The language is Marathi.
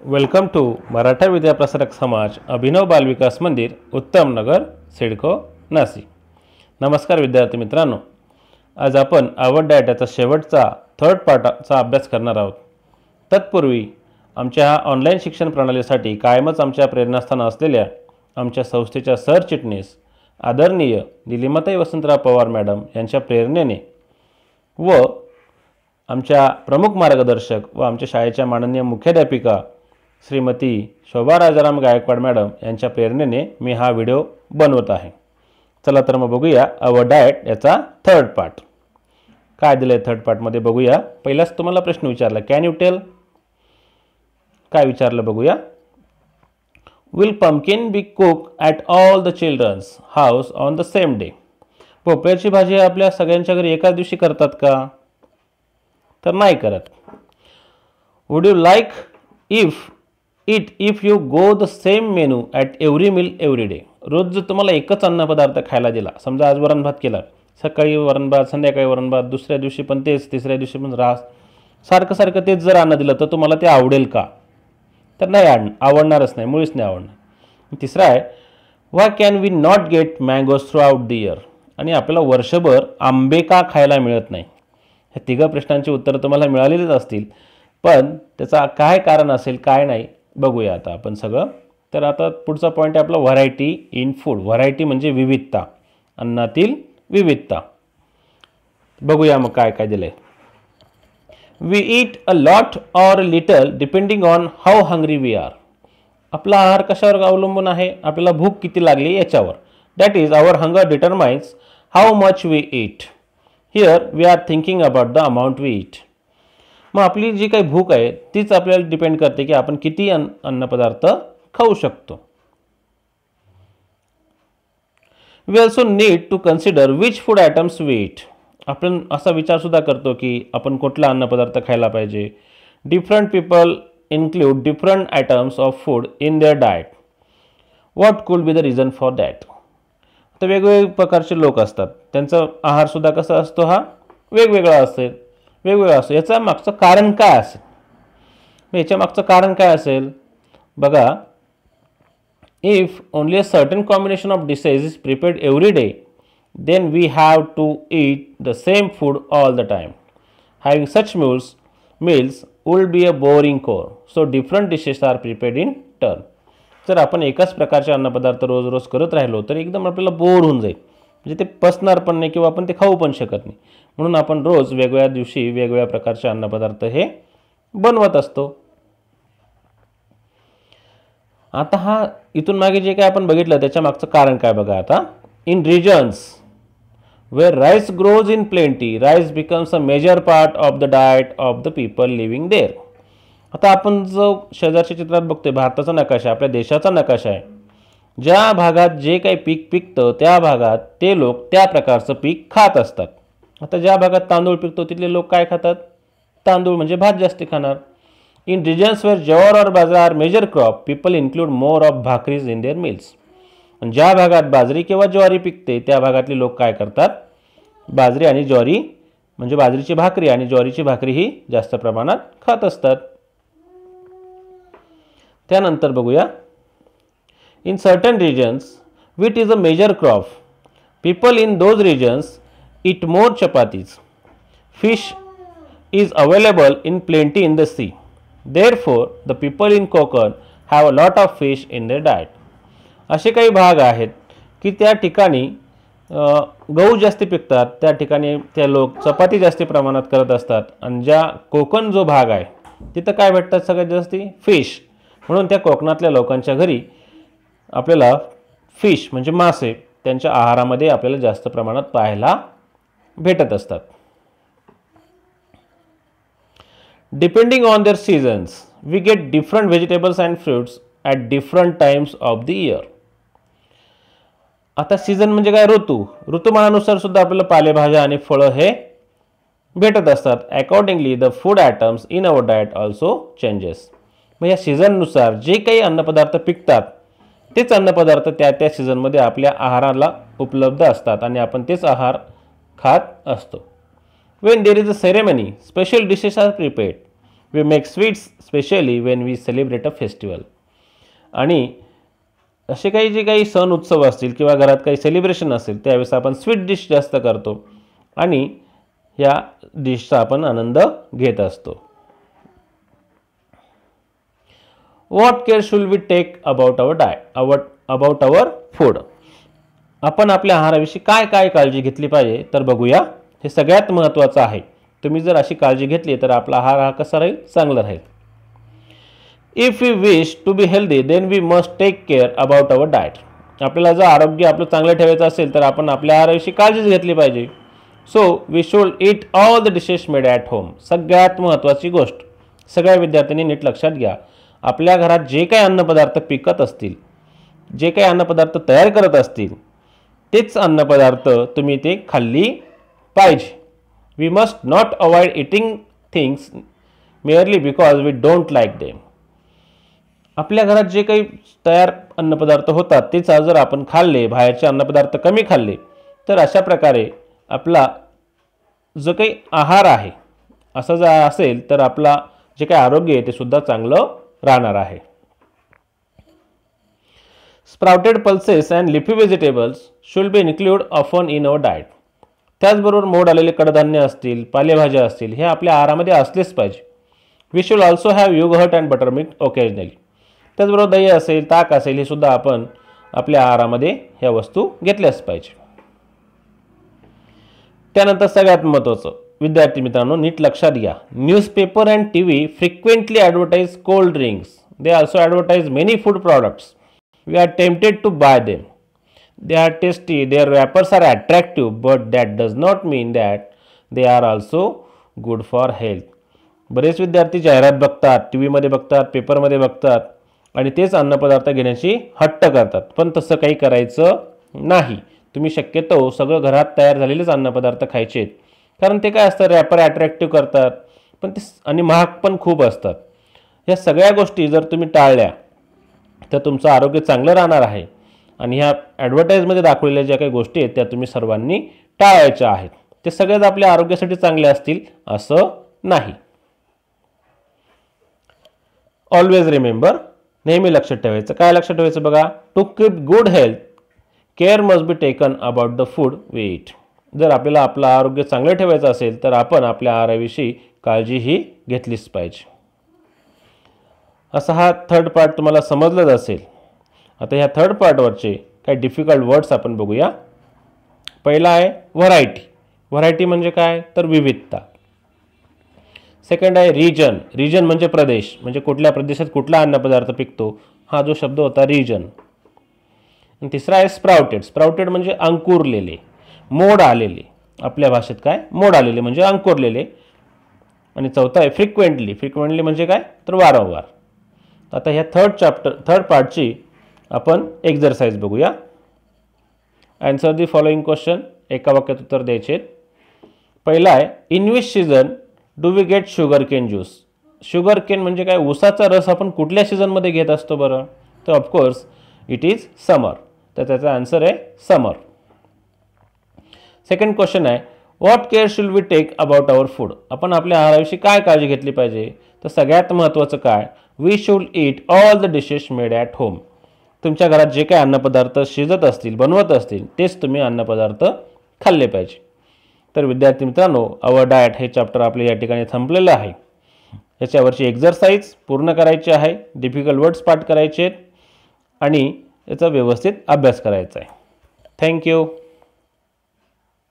वेलकम टू मराठा विद्याप्रसारक समाज अभिनव बालविकास मंदिर उत्तम नगर सिडको नाशिक। नमस्कार विद्यार्थी मित्रांनो, आज आपण आवड डाएट याचा शेवटचा थर्ड पार्टचा अभ्यास करणार आहोत। तत्पूर्वी आमच्या ऑनलाईन शिक्षण प्रणालीसाठी कायमच आमच्या प्रेरणास्थान असलेल्या आमच्या संस्थेच्या सरचिटणीस आदरणीय निलिमाताई वसंतराव पवार मॅडम यांच्या प्रेरणेने व आमच्या प्रमुख मार्गदर्शक व आमच्या शाळेच्या माननीय मुख्याध्यापिका श्रीमती शोभा राजाराम गायकवाड मॅडम यांच्या प्रेरणेने मी हा व्हिडिओ बनवत आहे। चला तर मग बघूया अवर डाएट याचा थर्ड पार्ट काय दिले। थर्ड पार्टमध्ये बघूया। पहिलाच तुम्हाला प्रश्न विचारला, कॅन यू टेल, काय विचारलं बघूया। Will pumpkin be cook at all the children's house on the same day. भोपळ्याची भाजी आपल्या सगळ्यांच्या घरी एकाच दिवशी करतात का? तर नाही करत। Would you like if you go the same menu at every meal every day. रोज जर तुम्हाला एकच अन्नपदार्थ खायला दिला, समजा आज वरण भात केला, सकाळी वरण भात, संध्याकाळी वरण भात, दुसऱ्या दिवशी पण तेच, तिसऱ्या दिवशी पण सारखं सारखं तेच जर अन्न दिलं तर तुम्हाला ते आवडेल का? तर नाही, आवडणारच नाही, मुळीच नाही आवडणार। तिसरा आहे, why can we not get mangoes throughout the year. आणि आपल्याला वर्षभर आंबे का खायला मिळत नाही? ह्या तिघा प्रश्नांची उत्तरं तुम्हाला मिळालेलीच असतील, पण त्याचा काय कारण असेल काय नाही बघूया आता आपण सगळं। तर आता पुढचा पॉईंट आहे आपला व्हरायटी इन फूड। व्हरायटी म्हणजे विविधता, अन्नातील विविधता। बघूया मग काय काय दिलंय। We eat a lot or little depending on how hungry we are. आपला आहार कशावर अवलंबून आहे? आपल्याला भूक किती लागली याच्यावर। That is our hunger determines how much we eat. Here we are thinking about the amount we eat. मग आपली जी काही भूक आहे तीच आपल्याला डिपेंड करते की आपण किती अन्नपदार्थ खाऊ शकतो। We also need to consider which food items we eat. आपण असा विचार सुद्धा करतो की आपण कुठला अन्नपदार्थ खायला पाहिजे। Different people include different items of food in their diet. What could be the reason for that. तर वेगवेगळे प्रकारचे लोक असतात, त्यांचा आहारसुद्धा कसा असतो, हा वेगवेगळा असतो। याचा मागचं कारण काय असेल? याच्या मागचं कारण काय असेल बघा। If only a certain combination of dishes is prepared every day, then we have to eat the same food all the time. Having such meals would be a boring core, so different dishes are prepared in turn। जर आपण एकाच प्रकारचे अन्नपदार्थ रोज रोज करत राहिलो तर एकदम आपल्याला बोर होऊन जाईल, म्हणजे ते पचणार पण नाही किंवा आपण ते खाऊ पण शकत नाही। म्हणून आपण रोज वेगवेगळ्या दिवशी वेगवेगळ्या प्रकारचे अन्नपदार्थ हे बनवत असतो। आता हा इथून मागे जे काय आपण बघितलं त्याच्या मागचं कारण काय बघा। आता in regions where rice grows in plenty, rice becomes a major part of the diet of the people living there। आता आपण जो शेजारच्या चित्रात बघतोय, भारताचा नकाशा, आपल्या देशाचा नकाशा आहे, ज्या भागात जे काही पीक पिकतं त्या भागात ते लोक त्या प्रकारचं पीक खात असतात। आता ज्या भागात तांदूळ पिकतो तिथले लोक काय खातात? तांदूळ म्हणजे भात जास्ती खाणार। इन रिजन्स वेअर ज्वार और bajra are major crop, people include more of bhakris in their meals. ज्या भागात बाजरी किंवा ज्वारी पिकते त्या भागातले लोक काय करतात? बाजरी आणि ज्वारी म्हणजे बाजरीची भाकरी आणि ज्वारीची भाकरी ही जास्त प्रमाणात खात असतात। त्यानंतर बघूया, in certain regions wheat is a major crop, people in those regions eat more chapatis. Fish is available in plenty in the sea, therefore the people in Konkan have a lot of fish in their diet. असे काही भाग आहेत की त्या ठिकाणी गहू जास्ती पिकतात, त्या ठिकाणी ते लोक चपाती जास्ती प्रमाणात करत असतात। आणि ज्या कोकण जो भाग आहे तिथं काय भेटतात सगळ्यात जास्ती? फिश। म्हणून त्या कोकणातल्या लोकांच्या घरी आपल्याला फिश म्हणजे मासे त्यांच्या आहारामध्ये आपल्याला जास्त प्रमाणात पाहायला भेटत असतात। Depending on their seasons we get different vegetables and fruits at different times of the year. आता सीझन म्हणजे काय? ऋतुमानानुसार सुद्धा आपल्याला पालेभाज्या आणि फळं हे भेटत असतात। Accordingly the food items in our diet also changes. मग या सीझननुसार जे काही अन्नपदार्थ पिकतात तेच अन्नपदार्थ त्या त्या सीझनमध्ये आपल्या आहाराला उपलब्ध असतात आणि आपण तेच आहार खात असतो। When there is a ceremony special dishes are prepared, we make sweets specially when we celebrate a festival. आणि असे जे काही सण उत्सव असतील किंवा घरात काही सेलिब्रेशन असेल त्यावेळेस आपण स्वीट डिश जास्त करतो आणि या डिशचा आपण आनंद घेत असतो. What care should we take about our about our food. आपण आपल्या आहाराविषयी काय काळजी घेतली पाहिजे तर बघूया. हे सगळ्यात महत्त्वाचं आहे. तुम्ही जर अशी काळजी घेतली तर आपला आहार हा कसा राहील, चांगला राहील. If we wish to be healthy then we must take care about our diet. आपल्याला जर आरोग्य आपलं चांगलं ठेवायचं असेल तर आपण आपल्या आहाराविषयी काळजीच घेतली पाहिजे. So we should eat all the dishes made at home. सगळ्यात महत्त्वाची गोष्ट सगळ्या विद्यार्थ्यांनी नीट लक्षात घ्या. आपल्या घरात जे काही अन्नपदार्थ पिकत असतील, जे काही अन्नपदार्थ तयार करत असतील तेच अन्नपदार्थ तुम्ही ते खाल्ली पाहिजे. We must not avoid eating things merely because we don't like them. आपल्या घरात जे काही तयार अन्नपदार्थ होतात तेच जर आपण खाल्ले, बाहेरचे अन्नपदार्थ कमी खाल्ले तर अशा प्रकारे आपला जो काही आहार आहे असं जर असेल तर आपला जे काही आरोग्य आहे ते सुद्धा चांगलं राहणार आहे. Sprouted pulses and leafy vegetables should be include often in our diet. त्याचबरोबर मोड आलेले कडधान्य असतील, पालेभाज्या असतील हे आपल्या आहारामध्ये असलेच पाहिजे. We should also have yogurt and buttermilk occasionally. त्याचबरोबर दही असेल, ताक असेल हे सुद्धा आपण आपल्या आहारामध्ये ह्या वस्तू घेतल्याच पाहिजे. त्यानंतर सगळ्यात महत्त्वाचं विद्यार्थी मित्रांनो नीट लक्षात घ्या. Newspaper and TV frequently advertise cold drinks. They also advertise many food products. We are tempted to buy them. They are tasty, their wrappers are attractive, but that does not mean that they are also good for health. बरेच विद्यार्थी जाहिरात बघतात, TV मध्ये बघतात, पेपरमध्ये बघतात आणि तेच अन्नपदार्थ घेण्याची हट्ट करतात. पण तसं काही करायचं नाही. तुम्ही शक्यतो सगळं घरात तयार झालेलेच अन्नपदार्थ खायचे, कारण ते काय असतं, रॅपर अट्रॅक्टिव्ह करतात पण ते आणि महाग पण खूप असतात. या सगळ्या गोष्टी जर तुम्ही टाळल्या तर तुमचं आरोग्य चांगलं राहणार आहे. आणि ह्या ॲडव्हर्टाईजमध्ये दाखवलेल्या ज्या काही गोष्टी आहेत त्या तुम्ही सर्वांनी टाळायच्या आहेत. ते सगळ्याच आपल्या आरोग्यासाठी चांगले असतील असं नाही. ऑलवेज रिमेंबर, नेहमी लक्षात ठेवायचं. काय लक्षात ठेवायचं बघा, to keep good health care must be taken about the food we eat. जर आपल्याला आपलं आरोग्य चांगलं ठेवायचं असेल तर आपण आपल्या आहाराविषयी काळजीही घेतलीच पाहिजे. असा हा थर्ड पार्ट तुम्हाला समजलंच असेल. आता ह्या थर्ड पार्टवरचे काही डिफिकल्ट वर्ड्स आपण बघूया. पहिला आहे व्हरायटी. व्हरायटी म्हणजे काय तर विविधता. सेकंड आहे रिजन. रिजन म्हणजे प्रदेश, म्हणजे कुठल्या प्रदेशात कुठला अन्नपदार्थ पिकतो हा जो शब्द होता रिजन. आणि तिसरा आहे स्प्राउटेड. स्प्राउटेड म्हणजे अंकुरलेले, मोड आलेले. आपल्या भाषेत काय मोड आलेले म्हणजे अंकुरलेले. आणि चौथा आहे फ्रिक्वेंटली. फ्रिक्वेंटली म्हणजे काय तर वारंवार. आता ह्या थर्ड पार्टची आपण एक्झरसाइज बघूया. Answer the following question. एका वाक्यात उत्तर द्यायचे. पहिला आहे in which season do we get sugarcane juice. Sugarcane म्हणजे काय, ऊसाचा रस आपण कुठल्या सीझनमध्ये घेत असतो बरं, तर ऑफकोर्स इट इज समर. तर त्याचा आन्सर आहे समर. सेकंड क्वेश्चन आहे what care should we take about our food. आपण आपल्या आहाराविषयी काय काळजी घेतली पाहिजे, तर सगळ्यात महत्त्वाचं काय, we should eat all the dishes made at home. तुमच्या घरात जे काही अन्नपदार्थ शिजत असतील, बनवत असतील तेच तुम्ही अन्नपदार्थ खाल्ले पाहिजे. तर विद्यार्थी मित्रांनो, अवर डाएट हे चॅप्टर आपले या ठिकाणी संपलेलं आहे. याच्यावरची एक्झरसाइज पूर्ण करायची आहे, डिफिकल्ट वर्ड्स पाठ करायचे आहेत आणि याचा व्यवस्थित अभ्यास करायचा आहे. थँक्यू.